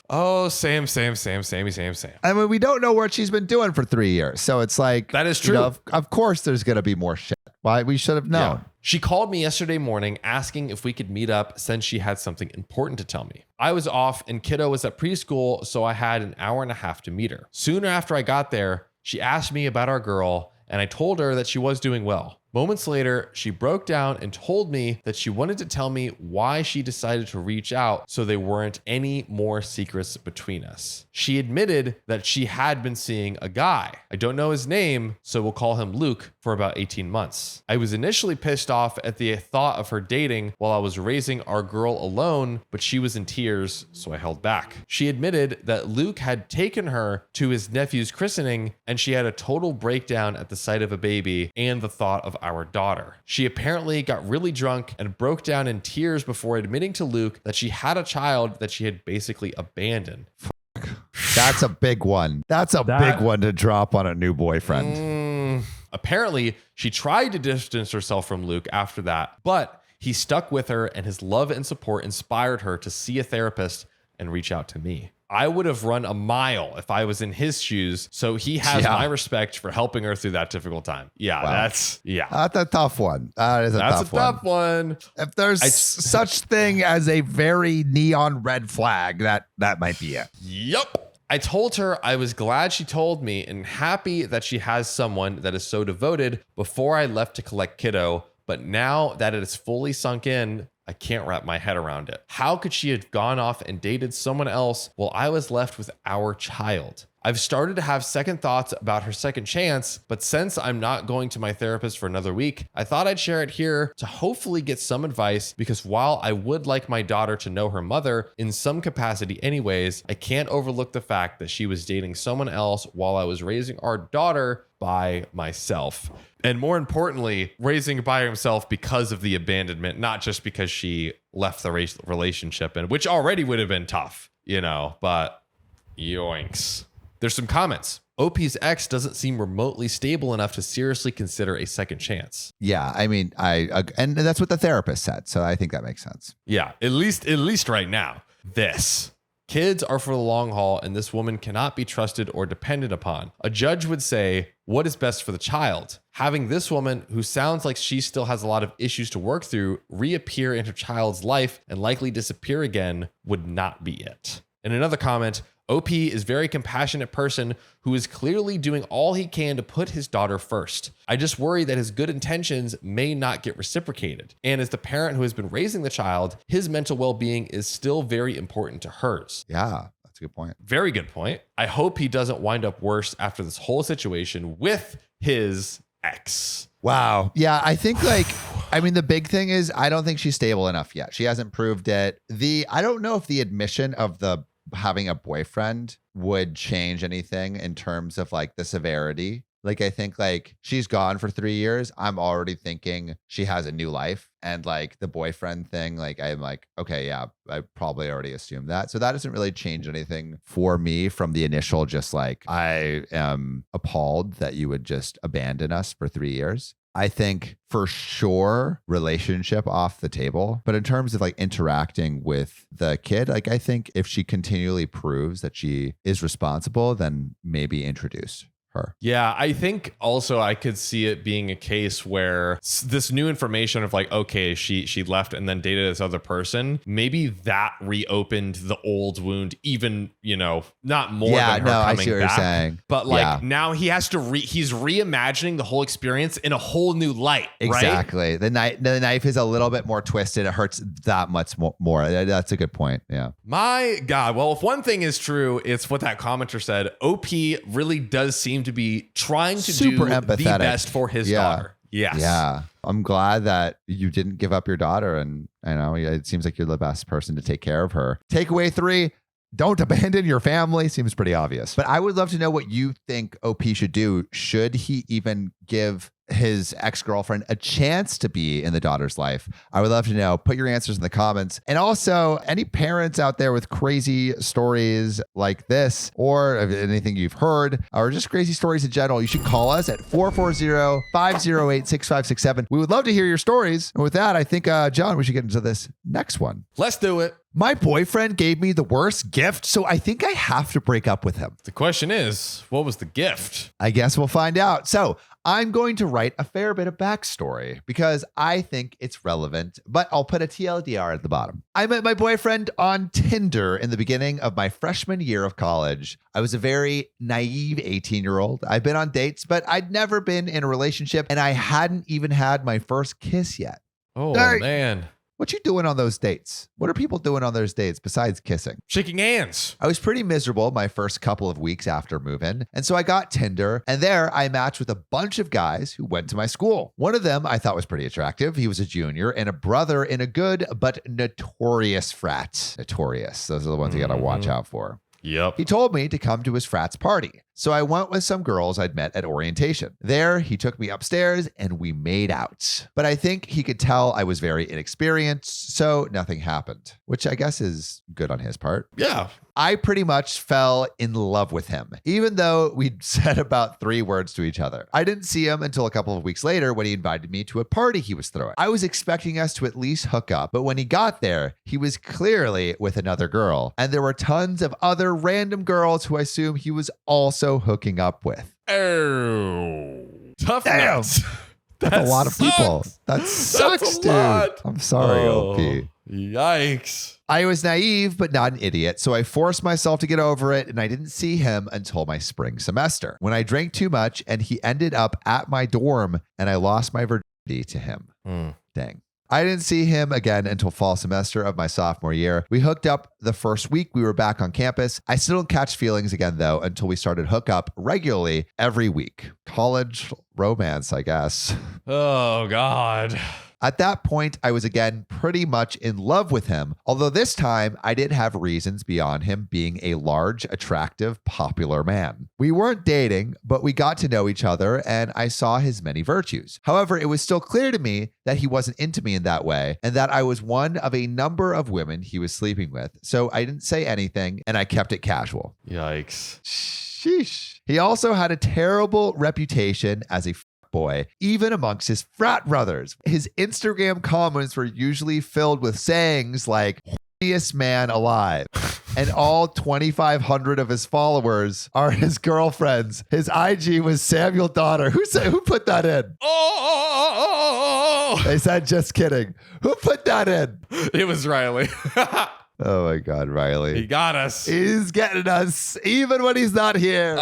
Oh, same. I mean, we don't know what she's been doing for 3 years. So it's like. That is true. Of course there's going to be more shit. Why? We should have known. Yeah. She called me yesterday morning asking if we could meet up since she had something important to tell me. I was off and kiddo was at preschool, so I had an hour and a half to meet her. Soon after I got there, she asked me about our girl and I told her that she was doing well. Moments later, she broke down and told me that she wanted to tell me why she decided to reach out so there weren't any more secrets between us. She admitted that she had been seeing a guy. I don't know his name, so we'll call him Luke, for about 18 months. I was initially pissed off at the thought of her dating while I was raising our girl alone, but she was in tears, so I held back. She admitted that Luke had taken her to his nephew's christening and she had a total breakdown at the sight of a baby and the thought of our daughter. She apparently got really drunk and broke down in tears before admitting to Luke that she had a child that she had basically abandoned. That's a big one. That's a big one to drop on a new boyfriend. Apparently, she tried to distance herself from Luke after that, but he stuck with her and his love and support inspired her to see a therapist and reach out to me. I would have run a mile if I was in his shoes, so he has my respect for helping her through that difficult time. Yeah, That's a tough one. That's a tough one. If there's such thing as a very neon red flag, that might be it. Yep. I told her I was glad she told me and happy that she has someone that is so devoted before I left to collect kiddo, but now that it is fully sunk in, I can't wrap my head around it. How could she have gone off and dated someone else while I was left with our child? I've started to have second thoughts about her second chance, but since I'm not going to my therapist for another week, I thought I'd share it here to hopefully get some advice, because while I would like my daughter to know her mother in some capacity anyways, I can't overlook the fact that she was dating someone else while I was raising our daughter by myself. And more importantly, raising by himself because of the abandonment, not just because she left the relationship, and which already would have been tough, but yoinks. There's some comments. OP's ex doesn't seem remotely stable enough to seriously consider a second chance. Yeah, I mean, and that's what the therapist said, so I think that makes sense. Yeah, at least right now. Kids are for the long haul, and this woman cannot be trusted or depended upon. A judge would say, what is best for the child? Having this woman, who sounds like she still has a lot of issues to work through, reappear in her child's life and likely disappear again would not be it. In another comment, OP is a very compassionate person who is clearly doing all he can to put his daughter first. I just worry that his good intentions may not get reciprocated. And as the parent who has been raising the child, his mental well-being is still very important to hers. Yeah, that's a good point. Very good point. I hope he doesn't wind up worse after this whole situation with his ex. Wow. Yeah, I think the big thing is I don't think she's stable enough yet. She hasn't proved it. I don't know if the admission of the having a boyfriend would change anything in terms of the severity. I think she's gone for 3 years. I'm already thinking she has a new life, and the boyfriend thing, I'm okay, yeah, I probably already assumed that. So that doesn't really change anything for me from the initial, just I am appalled that you would just abandon us for 3 years. I think for sure relationship off the table. But in terms of interacting with the kid, I think if she continually proves that she is responsible, then maybe introduce her. Yeah, I think also I could see it being a case where this new information of okay, she left and then dated this other person, maybe that reopened the old wound even, not more than her coming I see what back. You're saying. But now he has to he's reimagining the whole experience in a whole new light. Exactly. Right? The knife is a little bit more twisted. It hurts that much more. That's a good point. Yeah. My God. Well, if one thing is true, it's what that commenter said. OP really does seem to be trying to super do empathetic. The best for his daughter. Yes. Yeah. I'm glad that you didn't give up your daughter, and it seems like you're the best person to take care of her. Takeaway 3, don't abandon your family. Seems pretty obvious. But I would love to know what you think OP should do. Should he even give his ex-girlfriend a chance to be in the daughter's life? I would love to know. Put your answers in the comments. And also, any parents out there with crazy stories like this, or anything you've heard, or just crazy stories in general, you should call us at 440-508-6567. We would love to hear your stories. And with that, I think, John, we should get into this next one. Let's do it. My boyfriend gave me the worst gift, so I think I have to break up with him. The question is, what was the gift? I guess we'll find out. So I'm going to write a fair bit of backstory because I think it's relevant, but I'll put a TLDR at the bottom. I met my boyfriend on Tinder in the beginning of my freshman year of college. I was a very naive 18-year-old. I've been on dates, but I'd never been in a relationship, and I hadn't even had my first kiss yet. Oh, Hey. man. What you doing on those dates? What are people doing on those dates besides kissing? Shaking hands. I was pretty miserable my first couple of weeks after move-in, and so I got Tinder, and there I matched with a bunch of guys who went to my school. One of them I thought was pretty attractive. He was a junior and a brother in a good but notorious frat. Notorious. Those are the ones you gotta watch out for. Yep. He told me to come to his frat's party. So I went with some girls I'd met at orientation. There, he took me upstairs and we made out. But I think he could tell I was very inexperienced, so nothing happened, which I guess is good on his part. Yeah. I pretty much fell in love with him, even though we'd said about 3 words to each other. I didn't see him until a couple of weeks later when he invited me to a party he was throwing. I was expecting us to at least hook up, but when he got there, he was clearly with another girl, and there were tons of other random girls who I assume he was also hooking up with. Oh. Tough Damn. nuts. That's a lot of people. That sucks, That's a dude. lot. I'm sorry, OP. Yikes. I was naive, but not an idiot, so I forced myself to get over it, and I didn't see him until my spring semester, when I drank too much, and he ended up at my dorm, and I lost my virginity to him. Dang. I didn't see him again until fall semester of my sophomore year. We hooked up the first week we were back on campus. I still don't catch feelings again, though, until we started hook up regularly every week. College romance, I guess. Oh, God. At that point, I was again pretty much in love with him, although this time I did have reasons beyond him being a large, attractive, popular man. We weren't dating, but we got to know each other and I saw his many virtues. However, it was still clear to me that he wasn't into me in that way and that I was one of a number of women he was sleeping with. So I didn't say anything and I kept it casual. Yikes. Sheesh. He also had a terrible reputation as a boy, even amongst his frat brothers. His Instagram comments were usually filled with sayings like, "horniest man alive." And all 2,500 of his followers are his girlfriends. His IG was Samuel Donner. Who put that in? Oh. They said, just kidding. Who put that in? It was Riley. Oh my God, Riley. He got us. He's getting us even when he's not here.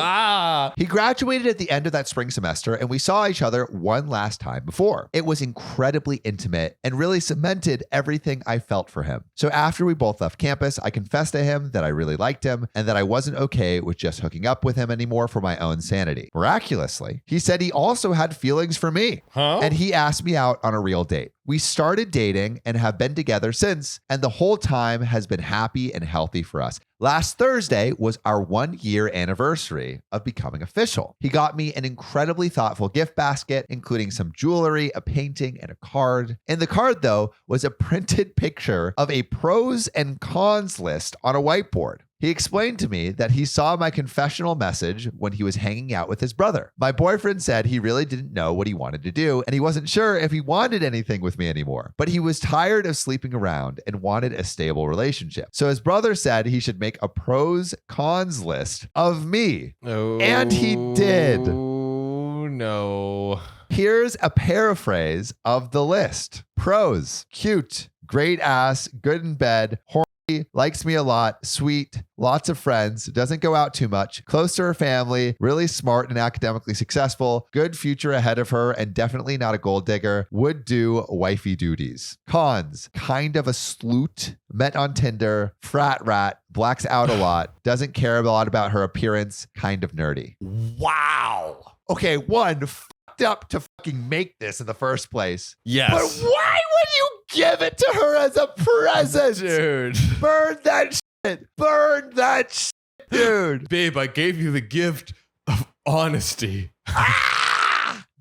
He graduated at the end of that spring semester and we saw each other one last time before. It was incredibly intimate and really cemented everything I felt for him. So after we both left campus, I confessed to him that I really liked him and that I wasn't okay with just hooking up with him anymore for my own sanity. Miraculously, he said he also had feelings for me. And he asked me out on a real date. We started dating and have been together since, and the whole time has been happy and healthy for us. Last Thursday was our 1-year anniversary of becoming official. He got me an incredibly thoughtful gift basket, including some jewelry, a painting, and a card. In the card, though, was a printed picture of a pros and cons list on a whiteboard. He explained to me that he saw my confessional message when he was hanging out with his brother. My boyfriend said he really didn't know what he wanted to do, and he wasn't sure if he wanted anything with me anymore. But he was tired of sleeping around and wanted a stable relationship. So his brother said he should make a pros cons list of me. And he did. Oh, no. Here's a paraphrase of the list. Pros: cute, great ass, good in bed, horny, likes me a lot, sweet, lots of friends, doesn't go out too much, close to her family, really smart and academically successful, good future ahead of her, and definitely not a gold digger, would do wifey duties. Cons: kind of a sleut, met on Tinder, frat rat, blacks out a lot, doesn't care a lot about her appearance, kind of nerdy. Wow. Okay, one, fucked up to fucking make this in the first place. Yes. But why would you give it to her as a present? Dude. Burn that shit. Burn that shit, dude. Babe, I gave you the gift of honesty.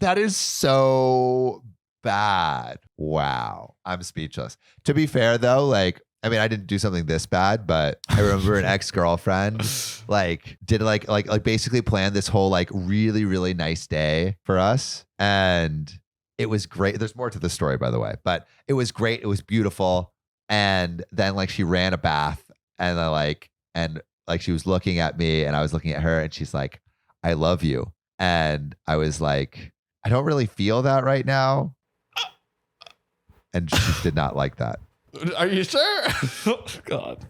That is so bad. Wow. I'm speechless. To be fair though, like, I mean, I didn't do something this bad, but I remember an ex-girlfriend like did like basically planned this whole like really, really nice day for us. And it was great. There's more to the story, by the way, but it was great. It was beautiful. And then like she ran a bath and then like she was looking at me and I was looking at her and she's like, I love you. And I was like, I don't really feel that right now. And she did not like that. Are you sure? God.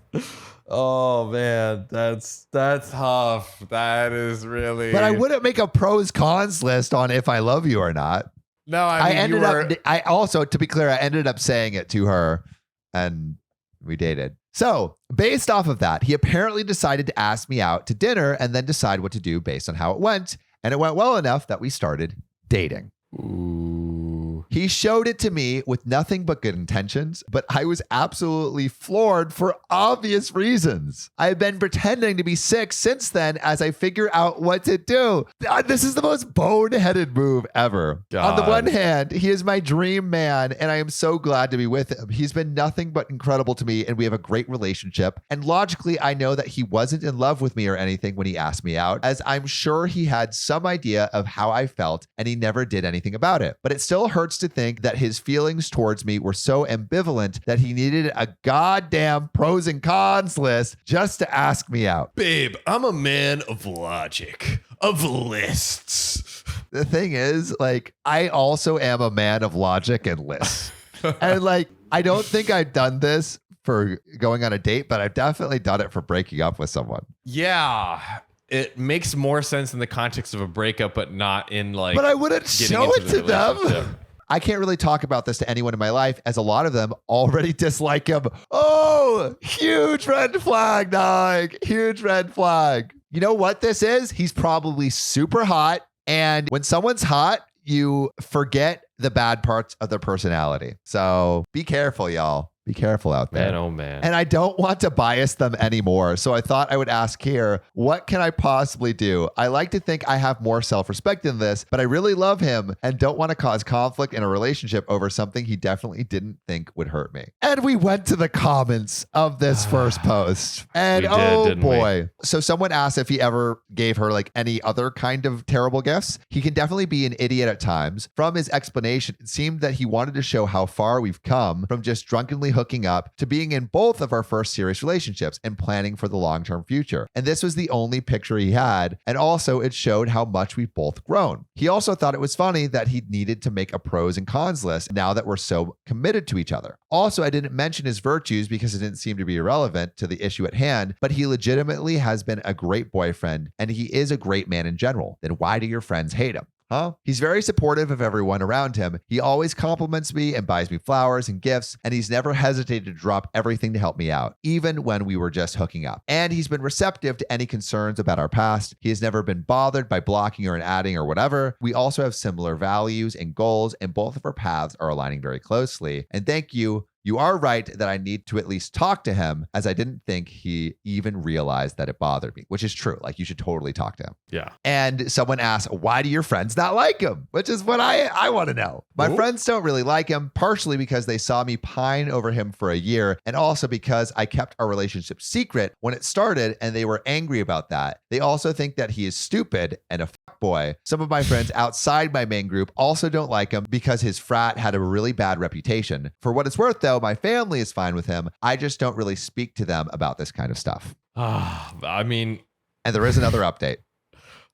Oh man, that's tough. That is really. But I wouldn't make a pros cons list on if I love you or not. No, I mean, I also, to be clear, I ended up saying it to her and we dated. So based off of that, he apparently decided to ask me out to dinner and then decide what to do based on how it went. And it went well enough that we started dating. Ooh. He showed it to me with nothing but good intentions, but I was absolutely floored for obvious reasons. I've been pretending to be sick since then as I figure out what to do. This is the most boneheaded move ever. God. On the one hand, he is my dream man, and I am so glad to be with him. He's been nothing but incredible to me, and we have a great relationship. And logically, I know that he wasn't in love with me or anything when he asked me out, as I'm sure he had some idea of how I felt, and he never did anything about it. But it still hurts to think that his feelings towards me were so ambivalent that he needed a goddamn pros and cons list just to ask me out. Babe, I'm a man of logic, of lists. The thing is, like, I also am a man of logic and lists. And like, I don't think I've done this for going on a date, but I've definitely done it for breaking up with someone. Yeah. It makes more sense in the context of a breakup, but not in like. But I wouldn't show it to them. relationship. I can't really talk about this to anyone in my life, as a lot of them already dislike him. Oh, huge red flag, dog. Huge red flag. You know what this is? He's probably super hot. And when someone's hot, you forget the bad parts of their personality. So be careful, y'all. Be careful out there. Man, oh man. And I don't want to bias them anymore. So I thought I would ask here, what can I possibly do? I like to think I have more self-respect than this, but I really love him and don't want to cause conflict in a relationship over something he definitely didn't think would hurt me. And we went to the comments of this first post. And We did, didn't we? boy. So someone asked if he ever gave her like any other kind of terrible gifts. He can definitely be an idiot at times. From his explanation, it seemed that he wanted to show how far we've come from just drunkenly hooking up to being in both of our first serious relationships and planning for the long-term future. And this was the only picture he had. And also it showed how much we've both grown. He also thought it was funny that he needed to make a pros and cons list now that we're so committed to each other. Also, I didn't mention his virtues because it didn't seem to be irrelevant to the issue at hand, but he legitimately has been a great boyfriend and he is a great man in general. Then why do your friends hate him? Huh? He's very supportive of everyone around him. He always compliments me and buys me flowers and gifts, and he's never hesitated to drop everything to help me out, even when we were just hooking up. And he's been receptive to any concerns about our past. He has never been bothered by blocking or adding or whatever. We also have similar values and goals, and both of our paths are aligning very closely. And thank you. You are right that I need to at least talk to him, as I didn't think he even realized that it bothered me, which is true. Like, you should totally talk to him. Yeah. And someone asked, why do your friends not like him? Which is what I want to know. My Ooh. friends don't really like him, partially because they saw me pine over him for a year, and also because I kept our relationship secret when it started, and they were angry about that. They also think that he is stupid and a fuckboy. Some of my friends outside my main group also don't like him because his frat had a really bad reputation. For what it's worth, though, my family is fine with him. I just don't really speak to them about this kind of stuff. I mean, And there is another update.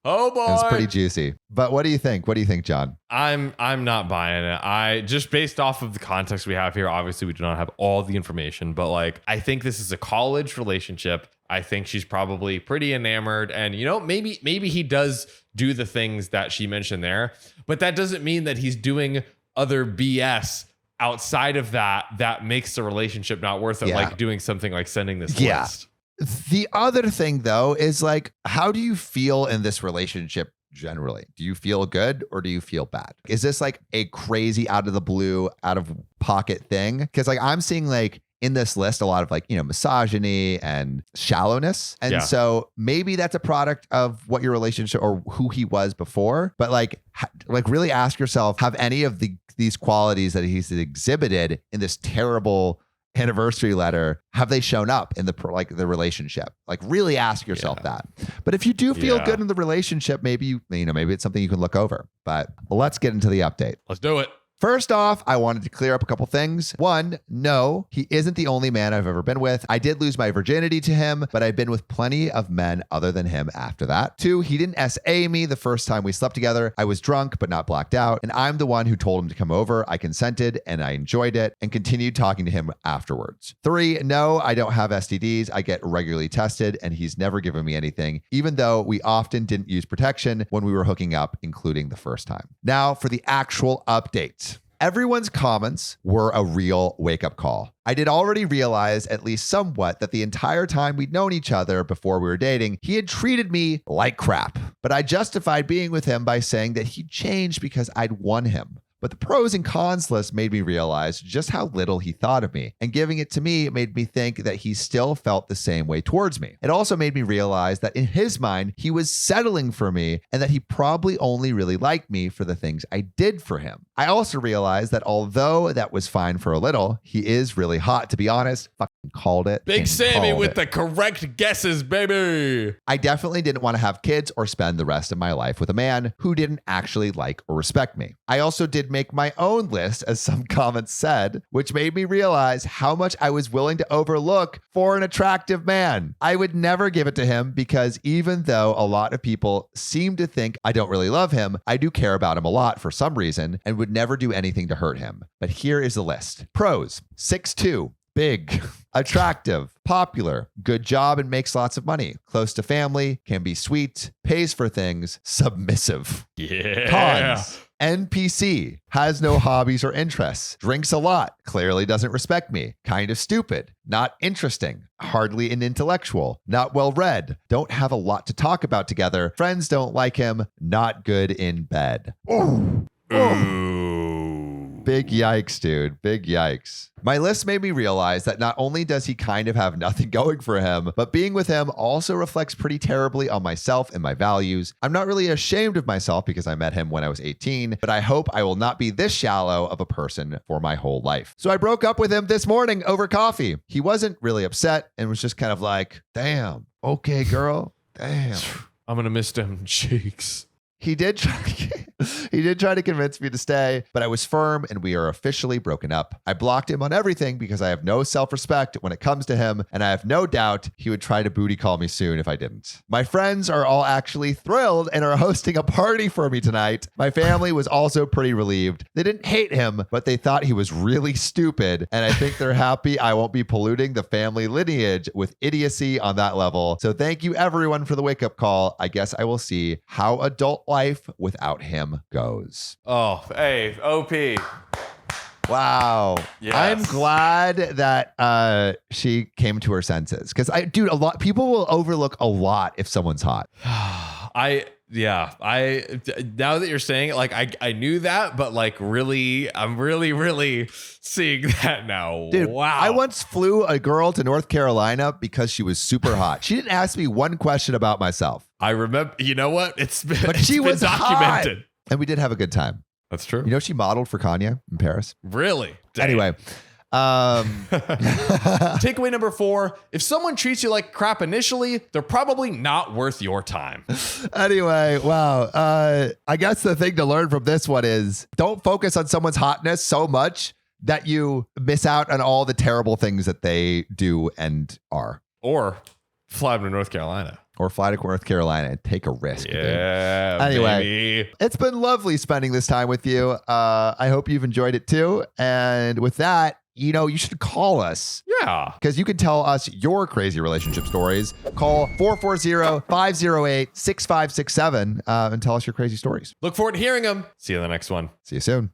oh boy. It's pretty juicy. But what do you think? What do you think, John? I'm not buying it. I just based off of the context we have here, obviously we do not have all the information, but like I think this is a college relationship. I think she's probably pretty enamored, and you know, maybe he does do the things that she mentioned there, but that doesn't mean that he's doing other BS outside of that makes the relationship not worth it. Yeah. Like doing something like sending this Yeah. list. The other thing, though, is like, how do you feel in this relationship generally? Do you feel good or do you feel bad? Is this like a crazy out of the blue, out of pocket thing? Because like I'm seeing like in this list a lot of like, misogyny and shallowness. And Yeah. so maybe that's a product of what your relationship or who he was before. But like really ask yourself, have any of these qualities that he's exhibited in this terrible anniversary letter, have they shown up in the relationship? Like really ask yourself that. But if you do feel good in the relationship, maybe maybe it's something you can look over. But let's get into the update. Let's do it. First off, I wanted to clear up a couple things. One, no, he isn't the only man I've ever been with. I did lose my virginity to him, but I've been with plenty of men other than him after that. Two, he didn't SA me the first time we slept together. I was drunk, but not blacked out. And I'm the one who told him to come over. I consented and I enjoyed it and continued talking to him afterwards. Three, no, I don't have STDs. I get regularly tested and he's never given me anything, even though we often didn't use protection when we were hooking up, including the first time. Now for the actual update. Everyone's comments were a real wake-up call. I did already realize, at least somewhat, that the entire time we'd known each other before we were dating, he had treated me like crap. But I justified being with him by saying that he changed because I'd won him. But the pros and cons list made me realize just how little he thought of me. And giving it to me made me think that he still felt the same way towards me. It also made me realize that in his mind, he was settling for me and that he probably only really liked me for the things I did for him. I also realized that although that was fine for a little, he is really hot, to be honest. Fucking called it. Big Sammy with the correct guesses, baby. I definitely didn't want to have kids or spend the rest of my life with a man who didn't actually like or respect me. I also did make my own list, as some comments said, which made me realize how much I was willing to overlook for an attractive man. I would never give it to him because even though a lot of people seem to think I don't really love him, I do care about him a lot for some reason and would never do anything to hurt him. But here is the list. Pros: 6'2", big, attractive, popular, good job and makes lots of money, close to family, can be sweet, pays for things, submissive. Yeah. Cons: NPC, has no hobbies or interests, drinks a lot, clearly doesn't respect me, kind of stupid, not interesting, hardly an intellectual, not well read, don't have a lot to talk about together, friends don't like him, not good in bed. Ooh. Big yikes, dude. Big yikes. My list made me realize that not only does he kind of have nothing going for him, but being with him also reflects pretty terribly on myself and my values. I'm not really ashamed of myself because I met him when I was 18, but I hope I will not be this shallow of a person for my whole life. So I broke up with him this morning over coffee. He wasn't really upset and was just kind of like, damn, okay, girl, damn. I'm going to miss them cheeks. He did try to convince me to stay, but I was firm and we are officially broken up. I blocked him on everything because I have no self-respect when it comes to him, and I have no doubt he would try to booty call me soon if I didn't. My friends are all actually thrilled and are hosting a party for me tonight. My family was also pretty relieved. They didn't hate him, but they thought he was really stupid, and I think they're happy I won't be polluting the family lineage with idiocy on that level. So thank you everyone for the wake-up call. I guess I will see how adult life without him goes. Oh, hey, OP. Wow. Yes. I'm glad that she came to her senses. Because people will overlook a lot if someone's hot. Now that you're saying it, like I knew that, but like really, I'm really seeing that now. Dude, wow. I once flew a girl to North Carolina because she was super hot. She didn't ask me one question about myself. I remember, you know what? It's been documented. And we did have a good time. That's true. You know, she modeled for Kanye in Paris. Really? Damn. Anyway. Takeaway number 4, if someone treats you like crap initially, they're probably not worth your time. Anyway, wow. I guess the thing to learn from this one is don't focus on someone's hotness so much that you miss out on all the terrible things that they do and are. Or fly to North Carolina. Or fly to North Carolina and take a risk. Yeah. Anyway, baby. It's been lovely spending this time with you. I hope you've enjoyed it too. And with that, you should call us. Yeah. Because you can tell us your crazy relationship stories. Call 440-508-6567 and tell us your crazy stories. Look forward to hearing them. See you in the next one. See you soon.